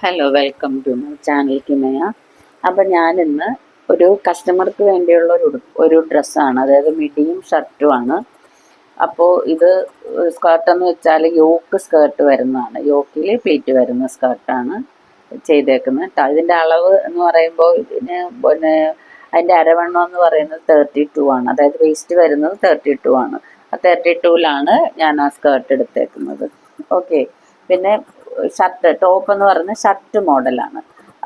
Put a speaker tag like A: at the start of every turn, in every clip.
A: Hello, welcome to my channel Kimaya. അപ്പം ഞാനിന്ന് ഒരു കസ്റ്റമർക്ക് വേണ്ടിയുള്ള ഒരു ഡ്രസ്സാണ്, അതായത് മിഡിയും ഷർട്ടുമാണ്. അപ്പോൾ ഇത് സ്കേർട്ടെന്ന് വെച്ചാൽ യോക്ക് സ്കേർട്ട് വരുന്നതാണ്, യോക്കിൽ പ്ലീറ്റ് വരുന്ന സ്കേർട്ടാണ് ചെയ്തേക്കുന്നത്. ഇതിൻ്റെ അളവ് എന്ന് പറയുമ്പോൾ പിന്നെ അതിൻ്റെ അരവണ്ണം എന്ന് പറയുന്നത് 32 ആണ്, അതായത് വേസ്റ്റ് വരുന്നത് 32 ആണ്. ആ 32ലാണ് ഞാൻ ആ സ്കേർട്ട് എടുത്തേക്കുന്നത്. ഓക്കെ. പിന്നെ ടോപ്പ് എന്ന് പറയുന്നത് ഷർട്ട് മോഡലാണ്.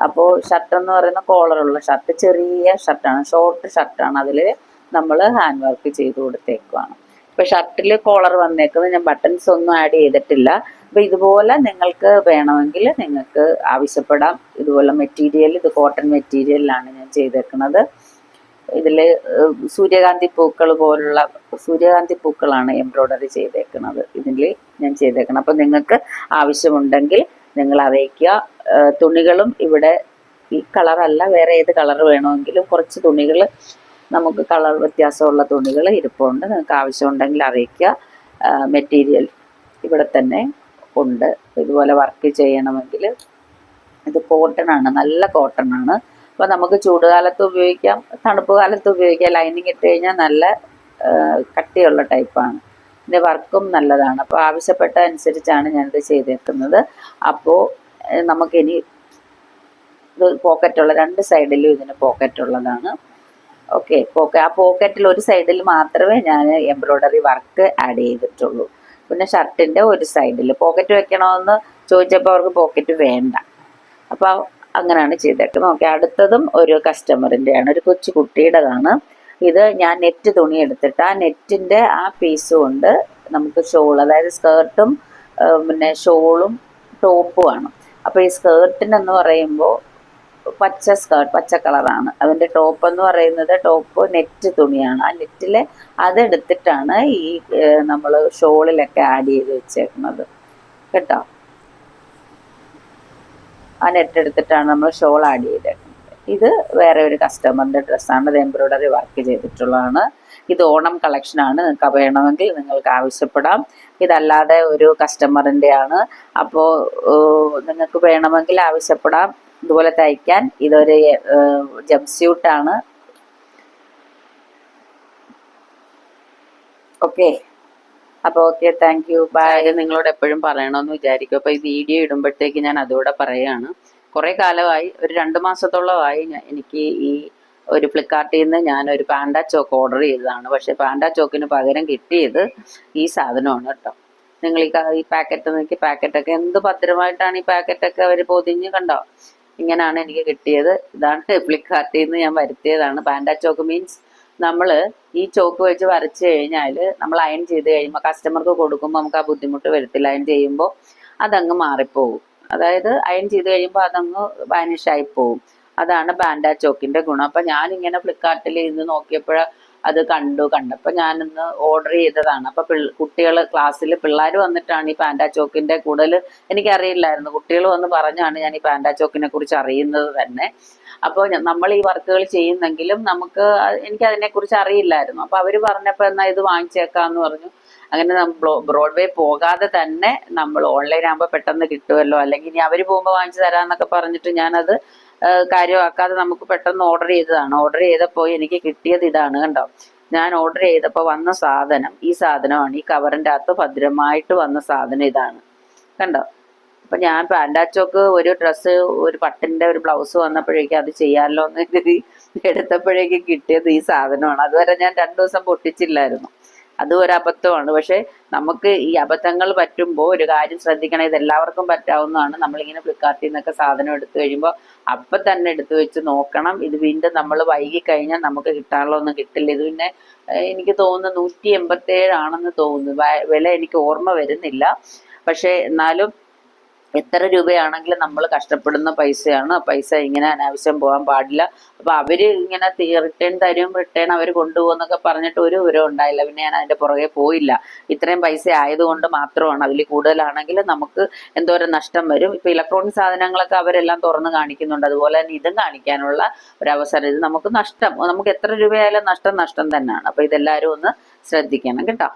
A: അപ്പോൾ ഷർട്ട് എന്ന് പറയുന്ന കോളറുള്ള ഷർട്ട്, ചെറിയ ഷർട്ടാണ്, ഷോർട്ട് ഷർട്ടാണ്. അതിൽ നമ്മൾ ഹാൻഡ് വർക്ക് ചെയ്ത് കൊടുത്തേക്കുവാണ്. ഇപ്പോൾ ഷർട്ടിൽ കോളർ വന്നേക്കുന്നത് ഞാൻ ബട്ടൺസ് ഒന്നും ആഡ് ചെയ്തിട്ടില്ല. അപ്പോൾ ഇതുപോലെ നിങ്ങൾക്ക് വേണമെങ്കിൽ നിങ്ങൾക്ക് ആവശ്യപ്പെടാം. ഇതുപോലെ മെറ്റീരിയൽ, ഇത് കോട്ടൺ മെറ്റീരിയലിലാണ് ഞാൻ ചെയ്തേക്കുന്നത്. ഇതിൽ സൂര്യകാന്തി പൂക്കളാണ് എംബ്രോയ്ഡറി ചെയ്തേക്കുന്നത്. ഇതിൽ ഞാൻ ചെയ്തേക്കണം. അപ്പോൾ നിങ്ങൾക്ക് ആവശ്യമുണ്ടെങ്കിൽ നിങ്ങൾ അറിയിക്കുക. തുണികളും ഇവിടെ ഈ കളറല്ല, വേറെ ഏത് കളർ വേണമെങ്കിലും കുറച്ച് തുണികൾ, നമുക്ക് കളർ വ്യത്യാസമുള്ള തുണികൾ ഇരിപ്പുണ്ട്. നിങ്ങൾക്ക് ആവശ്യമുണ്ടെങ്കിൽ അറിയിക്കുക. മെറ്റീരിയൽ ഇവിടെ തന്നെ ഉണ്ട്. ഇതുപോലെ വർക്ക് ചെയ്യണമെങ്കിൽ ഇത് കോട്ടണാണ്, നല്ല കോട്ടണാണ്. അപ്പോൾ നമുക്ക് ചൂടുകാലത്ത് ഉപയോഗിക്കാം, തണുപ്പ് കാലത്ത് ഉപയോഗിക്കാം. ലൈനിങ് ഇട്ട് കഴിഞ്ഞാൽ നല്ല കട്ടിയുള്ള ടൈപ്പാണ്. ഇതിൻ്റെ വർക്കും നല്ലതാണ്. അപ്പോൾ ആവശ്യപ്പെട്ട അനുസരിച്ചാണ് ഞാനിത് ചെയ്തേക്കുന്നത്. അപ്പോൾ നമുക്കിനി ഇത് പോക്കറ്റുള്ള, രണ്ട് സൈഡിലും ഇതിന് പോക്കറ്റുള്ളതാണ്. ഓക്കെ. ആ പോക്കറ്റിൽ ഒരു സൈഡിൽ മാത്രമേ ഞാൻ എംബ്രോയ്ഡറി വർക്ക് ആഡ് ചെയ്തിട്ടുള്ളൂ. പിന്നെ ഷർട്ടിൻ്റെ ഒരു സൈഡിൽ പോക്കറ്റ് വെക്കണമെന്ന് ചോദിച്ചപ്പോൾ അവർക്ക് പോക്കറ്റ് വേണ്ട. അപ്പോൾ അങ്ങനെയാണ് ചെയ്തേക്കുന്നത്. ഓക്കെ. അടുത്തതും ഒരു കസ്റ്റമറിൻ്റെയാണ്, ഒരു കൊച്ചു കുട്ടിയുടേതാണ്. ഇത് ഞാൻ നെറ്റ് തുണി എടുത്തിട്ട് ആ നെറ്റിൻ്റെ ആ പീസ് കൊണ്ട് നമുക്ക് ഷോൾ, അതായത് സ്കേർട്ടും പിന്നെ ഷോളും ടോപ്പുമാണ്. അപ്പോൾ ഈ സ്കേർട്ടിനെന്ന് പറയുമ്പോൾ പച്ച കളറാണ്. അതിൻ്റെ ടോപ്പ് എന്ന് പറയുന്നത്, ടോപ്പ് നെറ്റ് തുണിയാണ്. ആ നെറ്റിൽ അതെടുത്തിട്ടാണ് ഈ നമ്മൾ ഷോളിലൊക്കെ ആഡ് ചെയ്ത് വെച്ചേക്കുന്നത് കേട്ടോ. ആ നെറ്റ് എടുത്തിട്ടാണ് നമ്മൾ ഷോൾ ആഡ് ചെയ്തേക്കുന്നത്. ഇത് വേറെ ഒരു കസ്റ്റമറിൻ്റെ ഡ്രസ്സാണ്, ഇത് എംബ്രോയ്ഡറി വർക്ക് ചെയ്തിട്ടുള്ളതാണ്. ഇത് ഓണം കളക്ഷനാണ്. നിങ്ങൾക്ക് വേണമെങ്കിൽ നിങ്ങൾക്ക് ആവശ്യപ്പെടാം. ഇതല്ലാതെ ഒരു കസ്റ്റമറിൻ്റെ ആണ്. അപ്പോൾ നിങ്ങൾക്ക് വേണമെങ്കിൽ ആവശ്യപ്പെടാം ഇതുപോലെ തയ്ക്കാൻ. ഇതൊരു ജംപ് സ്യൂട്ടാണ്. ഓക്കെ. അപ്പോൾ ഓക്കെ, താങ്ക് യു, ബൈ. നിങ്ങളോട് എപ്പോഴും പറയണമെന്ന് വിചാരിക്കും. അപ്പോൾ ഈ വീഡിയോ ഇടുമ്പോഴത്തേക്ക് ഞാൻ അതുകൂടെ പറയുകയാണ്. കുറേ കാലമായി, ഒരു 2 മാസത്തോളമായി എനിക്ക് ഈ ഒരു ഫ്ലിപ്കാർട്ടിൽ നിന്ന് ഞാനൊരു പാൻഡ ചോക്ക് ഓർഡർ ചെയ്തതാണ്. പക്ഷേ പാൻഡ ചോക്കിന് പകരം കിട്ടിയത് ഈ സാധനമാണ് കേട്ടോ. നിങ്ങൾ ഈ പാക്കറ്റ് നോക്കി, പാക്കറ്റൊക്കെ എന്ത് ഭദ്രമായിട്ടാണ് ഈ പാക്കറ്റൊക്കെ അവർ പൊതിഞ്ഞ് കണ്ടോ. ഇങ്ങനെയാണ് എനിക്ക് കിട്ടിയത്. ഇതാണ് ഫ്ലിപ്കാർട്ടിൽ നിന്ന് ഞാൻ വരുത്തിയതാണ്. പാൻഡ ചോക്ക് മീൻസ് നമ്മൾ ഈ ചോക്ക് വെച്ച് വരച്ച് കഴിഞ്ഞാൽ നമ്മൾ അയൺ ചെയ്ത് കഴിയുമ്പോൾ കസ്റ്റമർക്ക് കൊടുക്കുമ്പോൾ നമുക്ക് ആ ബുദ്ധിമുട്ട് വരത്തില്ല. അയൺ ചെയ്യുമ്പോൾ അതങ്ങ് മാറിപ്പോകും. അതായത് അയൺ ചെയ്ത് കഴിയുമ്പോൾ അതങ്ങ് വാനിഷായി പോകും. അതാണ് പാൻഡ ചോക്കിൻ്റെ ഗുണം. അപ്പം ഞാനിങ്ങനെ ഫ്ലിപ്കാർട്ടിൽ ഇന്ന് നോക്കിയപ്പോൾ അത് കണ്ടപ്പോൾ ഞാനിന്ന് ഓർഡർ ചെയ്തതാണ്. അപ്പം കുട്ടികൾ ക്ലാസ്സിൽ പിള്ളേർ വന്നിട്ടാണ് ഈ പാൻഡ ചോക്കിൻ്റെ, കൂടുതൽ എനിക്കറിയില്ലായിരുന്നു, കുട്ടികൾ വന്ന് പറഞ്ഞാണ് ഞാൻ ഈ പാൻഡ ചോക്കിനെ കുറിച്ച് അറിയുന്നത് തന്നെ. അപ്പോൾ നമ്മൾ ഈ വർക്കുകൾ ചെയ്യുന്നെങ്കിലും എനിക്കതിനെക്കുറിച്ച് അറിയില്ലായിരുന്നു. അപ്പോൾ അവർ പറഞ്ഞപ്പോൾ എന്നാൽ ഇത് വാങ്ങിച്ചേക്കാമെന്ന് പറഞ്ഞു. അങ്ങനെ ബ്രോഡ്വേ പോകാതെ തന്നെ നമ്മൾ ഓൺലൈൻ ആകുമ്പോൾ പെട്ടെന്ന് കിട്ടുമല്ലോ, അല്ലെങ്കിൽ ഇനി അവർ പോകുമ്പോൾ വാങ്ങിച്ചു തരാമെന്നൊക്കെ പറഞ്ഞിട്ട് ഞാനത് കാര്യമാക്കാതെ നമുക്ക് പെട്ടെന്ന് ഓർഡർ ചെയ്തതാണ്. ഓർഡർ ചെയ്തപ്പോൾ എനിക്ക് കിട്ടിയത് ഇതാണ് കണ്ടോ. ഞാൻ ഓർഡർ ചെയ്തപ്പോൾ വന്ന സാധനം ഈ സാധനമാണ്. ഈ കവറിൻ്റെ അകത്ത് ഭദ്രമായിട്ട് വന്ന സാധനം ഇതാണ് കണ്ടോ. അപ്പം ഞാൻ പാൻഡ ചോക്ക് ഒരു ഡ്രസ്സ്, ഒരു പട്ടിൻ്റെ ഒരു ബ്ലൗസ് വന്നപ്പോഴേക്കും അത് ചെയ്യാമല്ലോ എന്ന് കരുതി എടുത്തപ്പോഴേക്കും കിട്ടിയത് ഈ സാധനമാണ്. അതുവരെ ഞാൻ 2 ദിവസം പൊട്ടിച്ചില്ലായിരുന്നു. അതും ഒരു അബദ്ധമാണ്. പക്ഷേ നമുക്ക് ഈ അബദ്ധങ്ങൾ പറ്റുമ്പോൾ ഒരു കാര്യം ശ്രദ്ധിക്കണം, ഇതെല്ലാവർക്കും പറ്റാവുന്നതാണ്. നമ്മളിങ്ങനെ ഫ്ലിപ്കാർട്ടിൽ നിന്നൊക്കെ സാധനം എടുത്തു കഴിയുമ്പോൾ അപ്പം തന്നെ എടുത്തു വെച്ച് നോക്കണം. ഇത് വീണ്ടും നമ്മൾ വൈകി കഴിഞ്ഞാൽ നമുക്ക് കിട്ടാനുള്ള ഒന്നും കിട്ടില്ല. ഇത് പിന്നെ എനിക്ക് തോന്നുന്നു 187 ആണെന്ന് തോന്നുന്നു. വില എനിക്ക് ഓർമ്മ വരുന്നില്ല. പക്ഷേ എന്നാലും എത്ര രൂപയാണെങ്കിലും നമ്മൾ കഷ്ടപ്പെടുന്ന പൈസയാണ്. പൈസ ഇങ്ങനെ അനാവശ്യം പോകാൻ പാടില്ല. അപ്പോൾ അവർ ഇങ്ങനെ റിട്ടേൺ അവർ കൊണ്ടുപോകുന്നൊക്കെ പറഞ്ഞിട്ട് ഒരു വിവരം ഉണ്ടായില്ല. പിന്നെ ഞാൻ അതിൻ്റെ പുറകെ പോയില്ല. ഇത്രയും പൈസ ആയതുകൊണ്ട് മാത്രമാണ്. അതിൽ കൂടുതലാണെങ്കിൽ നമുക്ക് എന്തോരം നഷ്ടം വരും. ഇപ്പോൾ ഇലക്ട്രോണിക് സാധനങ്ങളൊക്കെ അവരെല്ലാം തുറന്ന് കാണിക്കുന്നുണ്ട്. അതുപോലെ തന്നെ ഇതും കാണിക്കാനുള്ള ഒരവസരം. ഇത് നമുക്ക് എത്ര രൂപയായാലും നഷ്ടം തന്നെയാണ്. അപ്പോൾ ഇതെല്ലാവരും ഒന്ന് ശ്രദ്ധിക്കണം കേട്ടോ.